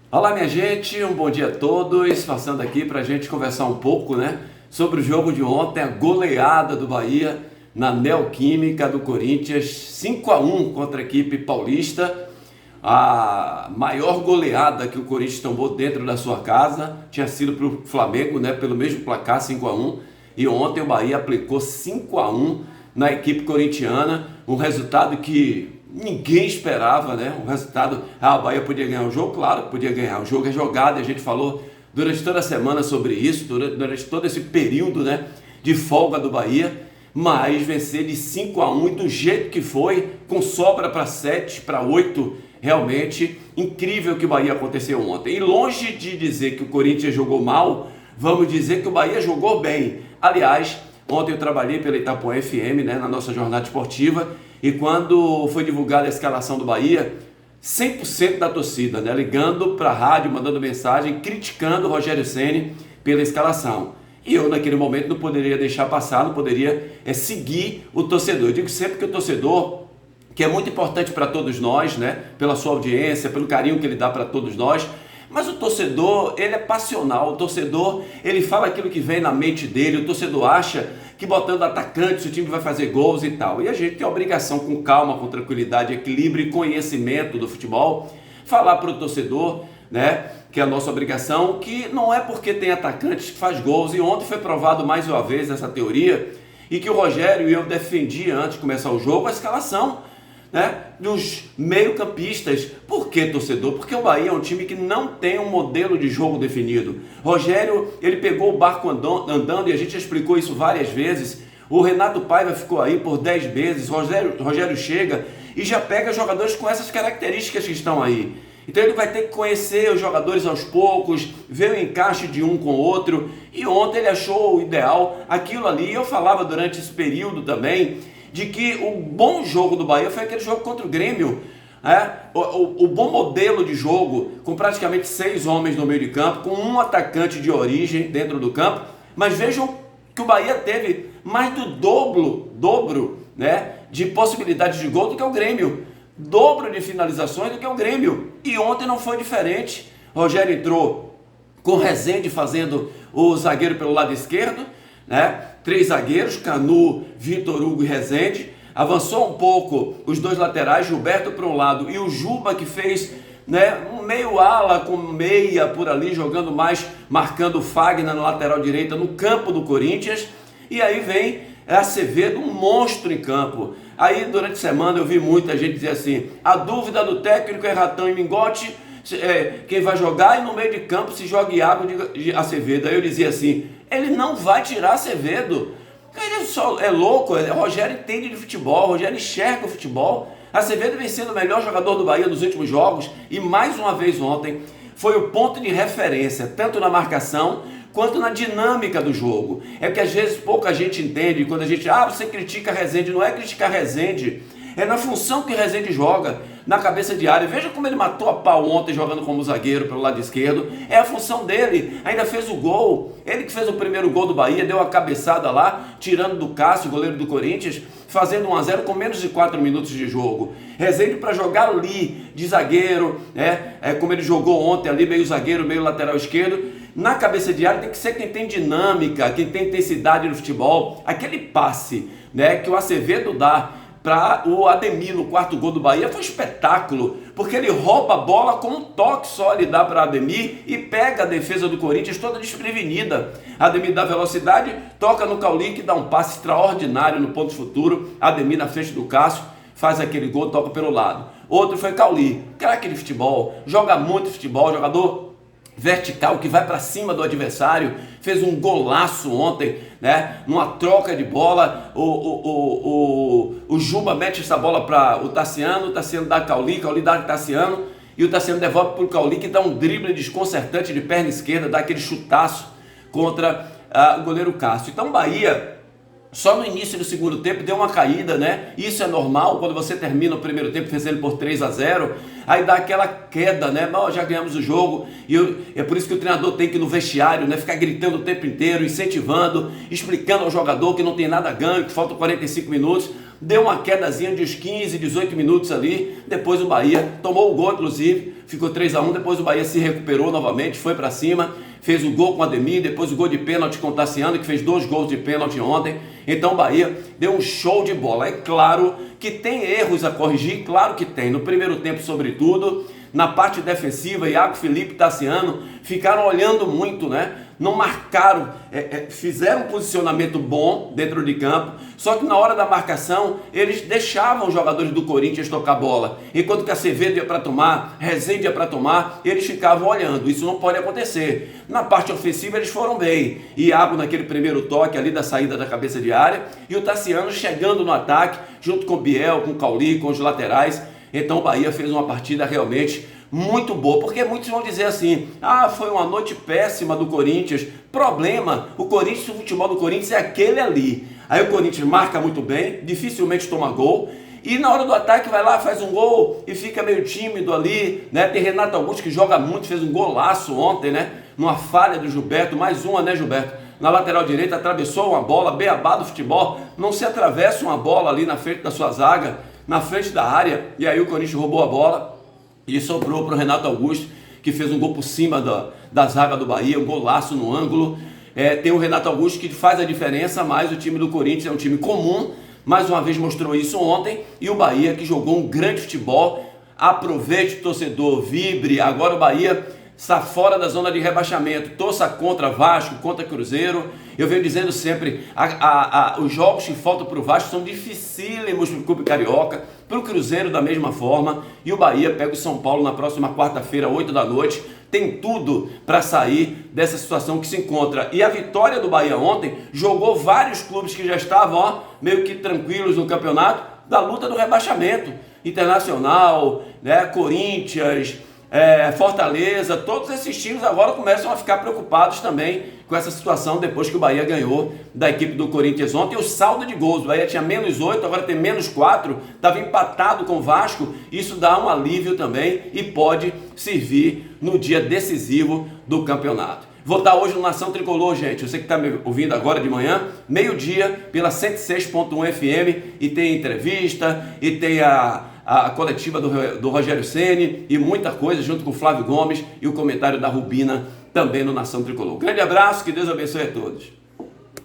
Olá, minha gente, um bom dia a todos. Passando aqui para a gente conversar um pouco, sobre o jogo de ontem, a goleada do Bahia na Neoquímica do Corinthians, 5-1 contra a equipe paulista. A maior goleada que o Corinthians tomou dentro da sua casa tinha sido para o Flamengo, pelo mesmo placar, 5-1. E ontem o Bahia aplicou 5-1 na equipe corintiana, um resultado que ninguém esperava, um resultado, o Bahia podia ganhar o jogo, claro, podia ganhar, o jogo é jogado, e a gente falou durante toda a semana sobre isso, durante todo esse período, de folga do Bahia, mas vencer de 5-1 e do jeito que foi, com sobra para 7, para 8, realmente incrível que o Bahia aconteceu ontem. E longe de dizer que o Corinthians jogou mal, vamos dizer que o Bahia jogou bem. Aliás, ontem eu trabalhei pela Itapuã FM, na nossa jornada esportiva, e quando foi divulgada a escalação do Bahia, 100% da torcida, ligando para a rádio, mandando mensagem, criticando o Rogério Ceni pela escalação. E eu, naquele momento, não poderia deixar passar, não poderia seguir o torcedor. Eu digo sempre que o torcedor, que é muito importante para todos nós, pela sua audiência, pelo carinho que ele dá para todos nós, mas o torcedor, ele é passional, o torcedor, ele fala aquilo que vem na mente dele, o torcedor acha que botando atacantes o time vai fazer gols e tal. E a gente tem a obrigação, com calma, com tranquilidade, equilíbrio e conhecimento do futebol, falar para o torcedor, que é a nossa obrigação, que não é porque tem atacantes que faz gols. E ontem foi provado mais uma vez essa teoria, e que o Rogério e eu defendi antes de começar o jogo a escalação, dos meio-campistas. Por que, torcedor? Porque o Bahia é um time que não tem um modelo de jogo definido. Rogério, ele pegou o barco andando, e a gente já explicou isso várias vezes. O Renato Paiva ficou aí por 10 meses. Rogério chega e já pega jogadores com essas características que estão aí. Então ele vai ter que conhecer os jogadores aos poucos, ver o encaixe de um com o outro. E ontem ele achou o ideal aquilo ali. Eu falava durante esse período também de que o bom jogo do Bahia foi aquele jogo contra o Grêmio, o bom modelo de jogo, com praticamente 6 homens no meio de campo, com um atacante de origem dentro do campo. Mas vejam que o Bahia teve mais do dobro, de possibilidades de gol do que o Grêmio, dobro de finalizações do que o Grêmio. E ontem não foi diferente. Rogério entrou com Rezende fazendo o zagueiro pelo lado esquerdo, 3 zagueiros, Canu, Vitor Hugo e Rezende. Avançou um pouco os 2 laterais, Gilberto para um lado e o Juba, que fez um meio ala com meia por ali, jogando mais, marcando o Fagner na lateral direita no campo do Corinthians. E aí vem Acevedo, um monstro em campo. Aí durante a semana eu vi muita gente dizer assim: a dúvida do técnico é Ratão e Mingote, quem vai jogar, e no meio de campo se joga Iago de Acevedo. Aí eu dizia assim: ele não vai tirar Acevedo. Ele só é louco. O Rogério entende de futebol, o Rogério enxerga o futebol. Acevedo vem sendo o melhor jogador do Bahia nos últimos jogos, e mais uma vez ontem foi o ponto de referência, tanto na marcação quanto na dinâmica do jogo. É que às vezes pouca gente entende, quando a gente, você critica Rezende. Não é criticar Rezende, é na função que Rezende joga, na cabeça de área. Veja como ele matou a pau ontem jogando como zagueiro pelo lado esquerdo. É a função dele, ainda fez o gol. Ele que fez o primeiro gol do Bahia, deu a cabeçada lá, tirando do Cássio, goleiro do Corinthians, fazendo 1-0 com menos de 4 minutos de jogo. Rezende para jogar ali de zagueiro, como ele jogou ontem ali, meio zagueiro, meio lateral esquerdo. Na cabeça de área tem que ser quem tem dinâmica, quem tem intensidade no futebol. Aquele passe, que o Acevedo dá para o Ademir no 4º gol do Bahia foi um espetáculo, porque ele rouba a bola com um toque só, ele dá para Ademir e pega a defesa do Corinthians toda desprevenida. Ademir dá velocidade, toca no Cauli, que dá um passe extraordinário no ponto futuro. Ademir na frente do Cássio faz aquele gol, toca pelo lado. Outro foi Cauli, craque de futebol, joga muito futebol, jogador vertical, que vai para cima do adversário, fez um golaço ontem, numa troca de bola. O Juba mete essa bola para o Tassiano dá Cauli dá Tassiano, e o Tassiano devolve para o Cauli, que dá um drible desconcertante de perna esquerda, dá aquele chutaço contra o goleiro Cássio. Então Bahia, só no início do segundo tempo deu uma caída, Isso é normal, quando você termina o primeiro tempo vencendo por 3-0, aí dá aquela queda, Mas já ganhamos o jogo. E é por isso que o treinador tem que ir no vestiário, ficar gritando o tempo inteiro, incentivando, explicando ao jogador que não tem nada ganho, que faltam 45 minutos. Deu uma quedazinha de uns 15, 18 minutos ali. Depois o Bahia tomou o gol, inclusive, ficou 3-1, depois o Bahia se recuperou novamente, foi para cima, fez o gol com o Ademir, depois o gol de pênalti com o Tassiano, que fez 2 gols de pênalti ontem. Então o Bahia deu um show de bola. É claro que tem erros a corrigir, claro que tem, no primeiro tempo sobretudo. Na parte defensiva, Iago Felipe e Tassiano ficaram olhando muito, né? Não marcaram, fizeram um posicionamento bom dentro de campo, só que na hora da marcação eles deixavam os jogadores do Corinthians tocar bola, enquanto que Acevedo ia para tomar, Rezende ia para tomar, eles ficavam olhando. Isso não pode acontecer. Na parte ofensiva eles foram bem, Iago naquele primeiro toque ali da saída da cabeça de área, e o Tassiano chegando no ataque, junto com o Biel, com o Cauli, com os laterais. Então o Bahia fez uma partida realmente muito boa, porque muitos vão dizer assim: ah, foi uma noite péssima do Corinthians. Problema, o futebol do Corinthians é aquele ali. Aí o Corinthians marca muito bem, dificilmente toma gol, e na hora do ataque vai lá, faz um gol e fica meio tímido ali, né? Tem Renato Augusto que joga muito, fez um golaço ontem, né? Numa falha do Gilberto, mais uma, né, Gilberto? Na lateral direita, atravessou uma bola, beabá do futebol, não se atravessa uma bola ali na frente da sua zaga, na frente da área, e aí o Corinthians roubou a bola e sobrou para o Renato Augusto, que fez um gol por cima da zaga do Bahia, um golaço no ângulo. Tem o Renato Augusto que faz a diferença, mas o time do Corinthians é um time comum, mais uma vez mostrou isso ontem, e o Bahia que jogou um grande futebol. Aproveite, torcedor, vibre. Agora o Bahia está fora da zona de rebaixamento, torça contra Vasco, contra Cruzeiro. Eu venho dizendo sempre, os jogos que faltam para o Vasco são dificílimos para o Clube Carioca, para o Cruzeiro da mesma forma, e o Bahia pega o São Paulo na próxima quarta-feira, 8 da noite, tem tudo para sair dessa situação que se encontra. E a vitória do Bahia ontem jogou vários clubes que já estavam meio que tranquilos no campeonato, da luta do rebaixamento. Internacional, né, Corinthians, Fortaleza, todos esses times agora começam a ficar preocupados também com essa situação depois que o Bahia ganhou da equipe do Corinthians ontem. O saldo de gols, o Bahia tinha -8, agora tem -4, estava empatado com o Vasco. Isso dá um alívio também e pode servir no dia decisivo do campeonato. Vou estar hoje no Nação Tricolor, gente. Você que está me ouvindo agora de manhã, meio-dia, pela 106.1 FM, e tem entrevista, e tem a coletiva do Rogério Ceni e muita coisa, junto com o Flávio Gomes e o comentário da Rubina também no Nação Tricolor. Grande abraço, que Deus abençoe a todos.